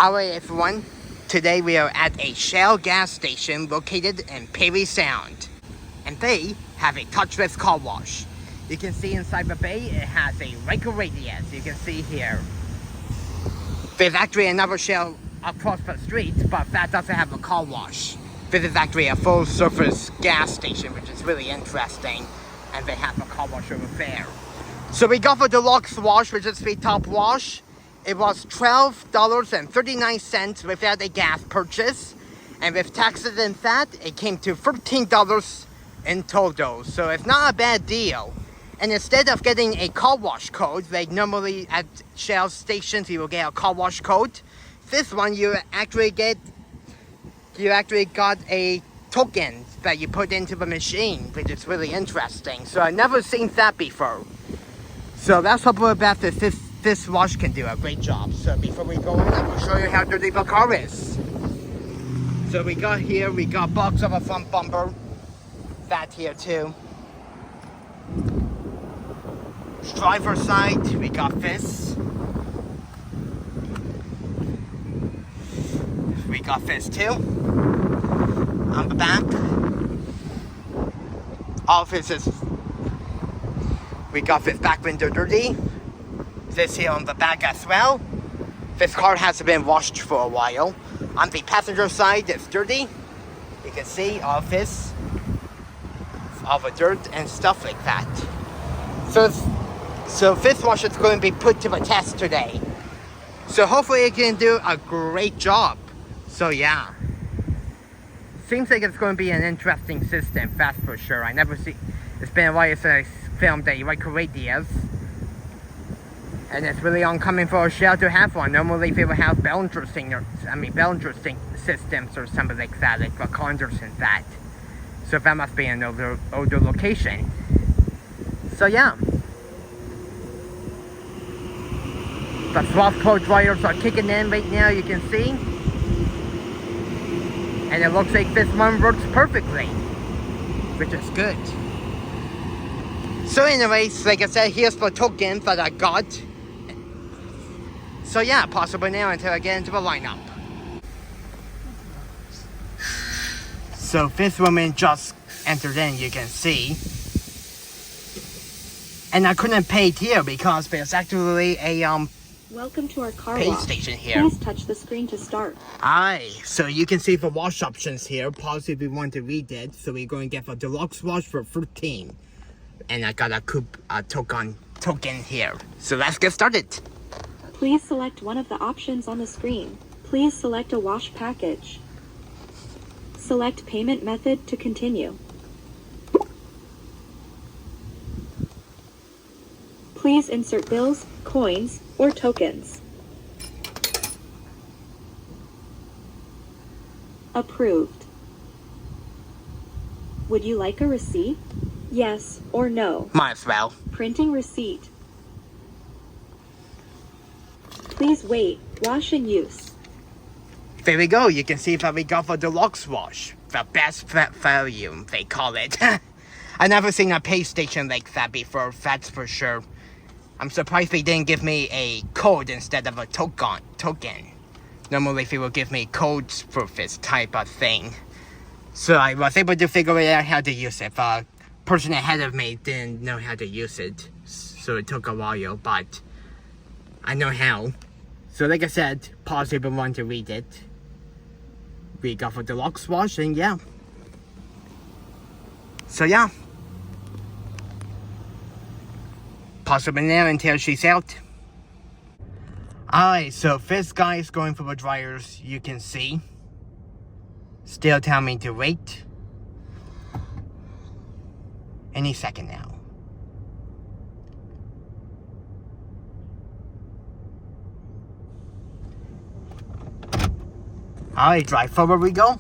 Alright everyone, today we are at a Shell gas station located in Parry Sound. And they have a touchless car wash. You can see inside the bay it has a Ryko radius, you can see here. There's actually another Shell across the street, but that doesn't have a car wash. This is actually a full surface gas station, which is really interesting. And they have a car wash over there. So we got the deluxe wash, which is the top wash. It was $12.39 without a gas purchase. And with taxes and that, it came to $13 in total. So it's not a bad deal. And instead of getting a car wash code, like normally at Shell stations you will get a car wash code. This one you actually got a token that you put into the machine, which is really interesting. So I've never seen that before. So that's what about this wash can do a great job. So before we go in, I will show you how dirty the car is. So we got box of a front bumper. That here too. Driver side, we got this. We got this too. On the back. All this is. We got this back window dirty. This here on the back as well. This car hasn't been washed for a while. On the passenger side, it's dirty. You can see all this. All the dirt and stuff like that. So this wash is going to be put to the test today. So hopefully it can do a great job. So yeah. Seems like it's going to be an interesting system, that's for sure. It's been a while since I filmed a Ryko radius. And it's really uncommon for a Shell to have one. Normally they will have bell interesting systems or something like that, like the condoms and that. So that must be an older location. So yeah. The swap code dryers are kicking in right now, you can see. And it looks like this one works perfectly, which is good. So anyways, like I said, here's the token that I got. So yeah, possible now until I get into the lineup. So this woman just entered in, you can see. And I couldn't pay it here because there's actually a Welcome to our car pay wash. station here. Please touch the screen to start. Aye, so you can see the wash options here. Pause if you want to read it. So we're going to get the deluxe wash for 13. And I got a token here. So let's get started. Please select one of the options on the screen. Please select a wash package. Select payment method to continue. Please insert bills, coins, or tokens. Approved. Would you like a receipt? Yes or no? Might as well. Printing receipt. Please wait. Wash in use. There we go. You can see that we got the deluxe wash. The best value, they call it. I've never seen a pay station like that before, that's for sure. I'm surprised they didn't give me a code instead of a token. Normally they will give me codes for this type of thing. So I was able to figure out how to use it. The person ahead of me didn't know how to use it. So it took a while, but I know how. So like I said, pause if you want to read it. We got for deluxe wash and yeah. So yeah. Possible now until she's out. Alright, so this guy is going for the dryers, you can see. Still telling me to wait. Any second now. Alright, drive forward we go.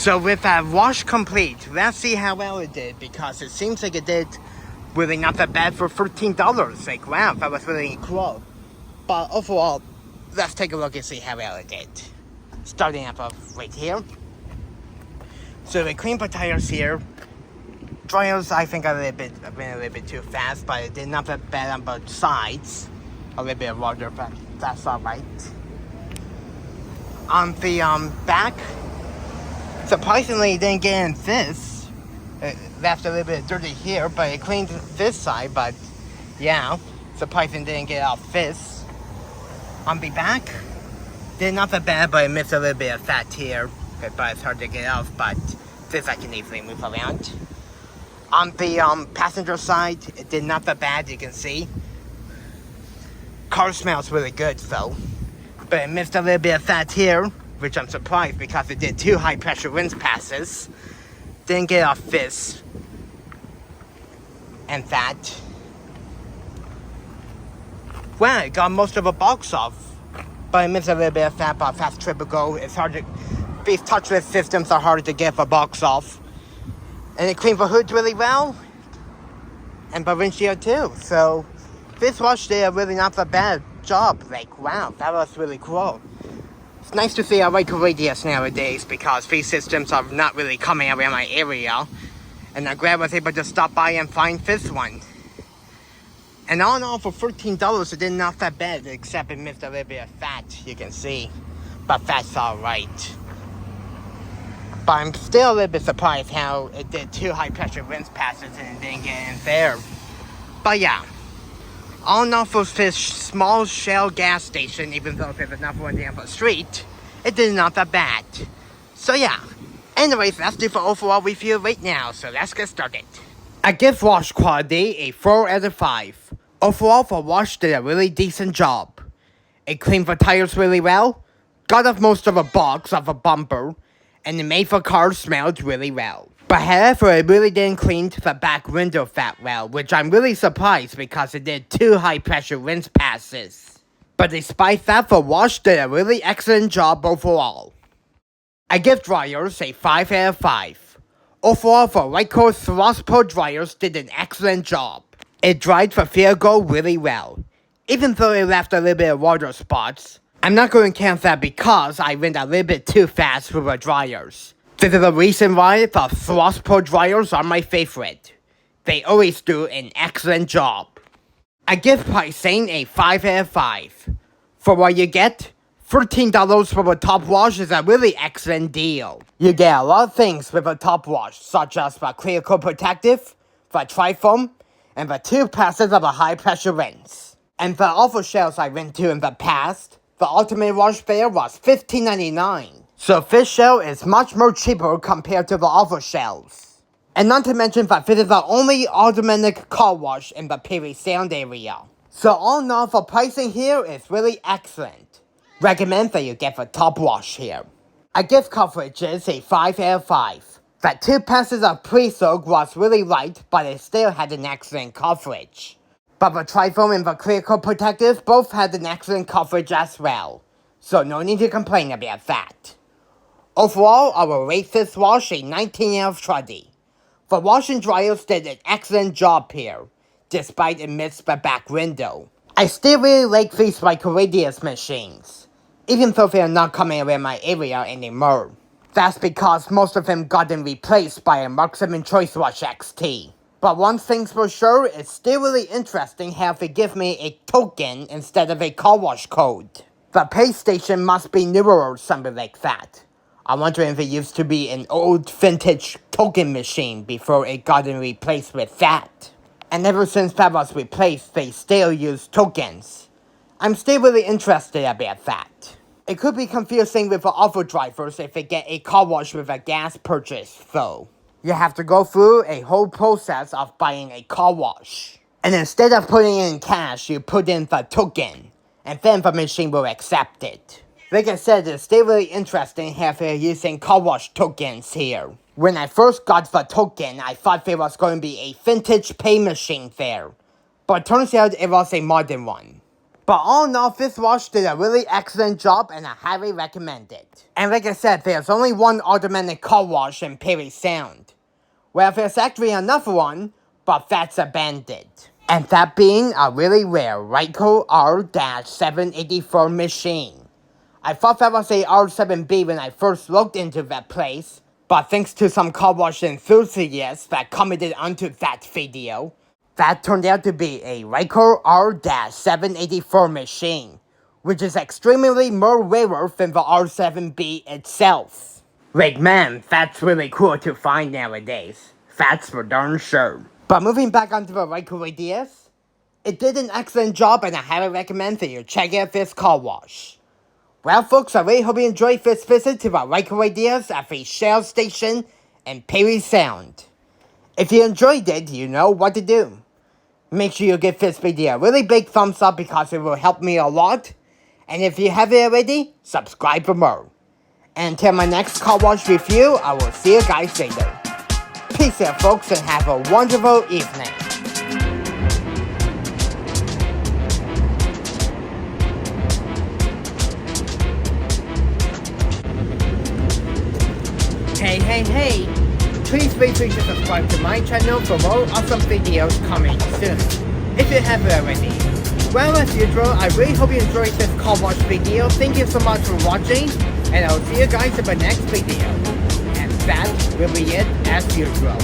So with that wash complete, let's see how well it did, because it seems like it did really not that bad for $13. Like, wow, that was really cool. But overall, let's take a look and see how well it did. Starting up right here. So we cleaned the tires here. Dryers, I think, went a little bit too fast, but it did not that bad on both sides. A little bit of water, but that's alright. On the back, surprisingly, it didn't get in this. It left a little bit dirty here, but it cleaned this side, but yeah, surprisingly didn't get off this. On the back, did not that bad, but it missed a little bit of fat here, but it's hard to get off, but this I can easily move around. On the passenger side, it did not that bad, you can see. Car smells really good though, but it missed a little bit of fat here, which I'm surprised because it did 2 high pressure rinse passes. Didn't get off this and that. Well, it got most of the box off, but it missed a little bit of fat, but that's typical. It's hard to, these touchless systems are hard to get the box off. And it cleaned the hood really well, and the windshield too. So this wash did a really not that bad job. Like, wow, that was really cool. It's nice to see a Ryko radius nowadays, because these systems are not really coming around my area. And I'm glad I was able to stop by and find this one. And all in all, for $13, it did not that bad, except it missed a little bit of fat, you can see. But that's alright. But I'm still a little bit surprised how it did 2 high pressure rinse passes and it didn't get in there. But yeah. All in all, for this small Shell gas station, even though there's another one down the street, it did not that bad. So yeah. Anyways, that's the overall review right now, so let's get started. I give wash quality a 4 out of 5. Overall, the wash did a really decent job. It cleaned the tires really well, got off most of the box off the bumper, and it made the car smell really well. But however, it really didn't clean the back window that well, which I'm really surprised because it did 2 high pressure rinse passes. But despite that, the wash did a really excellent job overall. I give dryers a 5 out of 5. Overall, the Ryko Thrust Pro dryers did an excellent job. It dried the vehicle really well, even though it left a little bit of water spots. I'm not going to count that because I went a little bit too fast with the dryers. This is the reason why the Thrust Pro dryers are my favorite. They always do an excellent job. I give pricing a 5 out of 5. For what you get, $13 for the top wash is a really excellent deal. You get a lot of things with a top wash, such as the clear coat protective, the tri-foam, and the 2 passes of a high pressure rinse. And the other shells I went to in the past, the ultimate wash there was $15.99. So this shell is much more cheaper compared to the other shells. And not to mention that this is the only automatic car wash in the Parry Sound area. So all in all, the pricing here is really excellent. Recommend that you get the top wash here. I give coverages a 5 out of 5. That 2 passes of pre-soak was really light, but it still had an excellent coverage. But the tri-foam and the clear coat protective both had an excellent coverage as well. So no need to complain about that. Overall, I will rate this wash a 19 out of 20. The wash and dryers did an excellent job here, despite it missed the back window. I still really like these Ryko radius machines, even though they are not coming around my area anymore. That's because most of them gotten replaced by a Mark 7 Choice Wash XT. But one thing's for sure, it's still really interesting how they give me a token instead of a car wash code. The pay station must be newer or something like that. I'm wondering if it used to be an old vintage token machine before it gotten replaced with that. And ever since that was replaced, they still use tokens. I'm still really interested about that. It could be confusing with the other drivers if they get a car wash with a gas purchase, though. You have to go through a whole process of buying a car wash. And instead of putting in cash, you put in the token, and then the machine will accept it. Like I said, it's still really interesting how they're using car wash tokens here. When I first got the token, I thought there was going to be a vintage pay machine there. But it turns out it was a modern one. But all in all, this wash did a really excellent job and I highly recommend it. And like I said, there's only one automatic car wash in Parry Sound. Well, there's actually another one, but that's abandoned. And that being a really rare Ryko R-784 machine. I thought that was a R7B when I first looked into that place, but thanks to some car wash enthusiasts that commented onto that video, that turned out to be a Ryko R-784 machine, which is extremely more rarer than the R7B itself. Like man, that's really cool to find nowadays. That's for darn sure. But moving back onto the Ryko ideas, it did an excellent job and I highly recommend that you check out this car wash. Well folks, I really hope you enjoyed this visit to the Ryko ideas at the Shell Station in Parry Sound. If you enjoyed it, you know what to do. Make sure you give this video a really big thumbs up because it will help me a lot. And if you haven't already, subscribe for more. And until my next car wash review, I will see you guys later. Peace out folks and have a wonderful evening. Hey, please make sure to subscribe to my channel for more awesome videos coming soon, if you haven't already. Well, as usual, I really hope you enjoyed this car wash video. Thank you so much for watching, and I'll see you guys in the next video. And that will be it as usual.